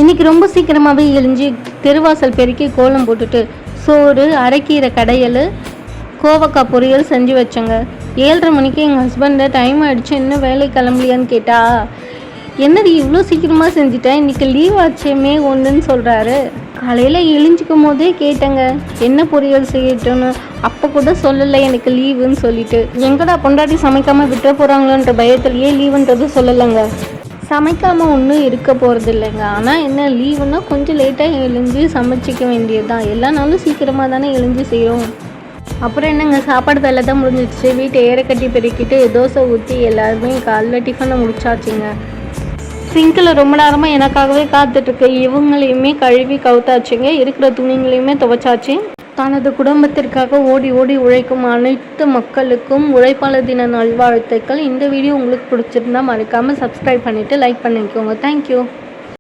இன்றைக்கி ரொம்ப சீக்கிரமாகவே எழுஞ்சி தெருவாசல் பெருக்கி கோலம் போட்டுட்டு சோறு, அரைக்கீரை கடையல், கோவக்காய் பொரியல் செஞ்சு வச்சேங்க. 7:30 மணிக்கு எங்கள் ஹஸ்பண்டை டைம் ஆகிடுச்சு இன்னும் வேலை கிளம்பலையான்னு கேட்டால், என்னடி இவ்வளோ சீக்கிரமாக செஞ்சுட்டேன், இன்றைக்கி லீவ் ஆச்சேமே ஒன்றுன்னு சொல்கிறாரு. காலையில் எழுஞ்சிக்கும் போதே கேட்டேங்க என்ன பொரியல் செய்யட்டும்னு. அப்போ கூட சொல்லலை எனக்கு லீவுன்னு சொல்லிட்டு. எங்கடா பொண்டாட்டி சமைக்காமல் விட்டுற போகிறாங்களோன்ற பயத்திலேயே லீவுன்றது சொல்லலைங்க. சமைக்காமல் ஒன்றும் இருக்க போகிறது இல்லைங்க. ஆனால் என்ன லீவுன்னா கொஞ்சம் லேட்டாக எழுஞ்சி சமைச்சிக்க வேண்டியது தான். எல்லா நாளும் சீக்கிரமாக தானே எழுஞ்சி செய்கிறோம். அப்புறம் என்னங்க, சாப்பாடு வேலை தான் முடிஞ்சிடுச்சு. வீட்டை ஏறக்கட்டி பெருக்கிட்டு தோசை ஊற்றி எல்லாருமே காலைல டிஃபனை முடிச்சாச்சுங்க. சிங்கில் ரொம்ப நேரமாக எனக்காகவே காத்துட்ருக்கு. இவங்களையுமே கழுவி கவுத்தாச்சுங்க. இருக்கிற துணிங்களையுமே துவைச்சாச்சு. தனது குடும்பத்திற்காக ஓடி ஓடி உழைக்கும் அனைத்து மக்களுக்கும் உழைப்பாளர் தின நல்வாழ்த்துக்கள். இந்த வீடியோ உங்களுக்கு பிடிச்சிருந்தா மறக்காமல் சப்ஸ்கிரைப் பண்ணிவிட்டு லைக் பண்ணிக்கோங்க. தேங்க்யூ.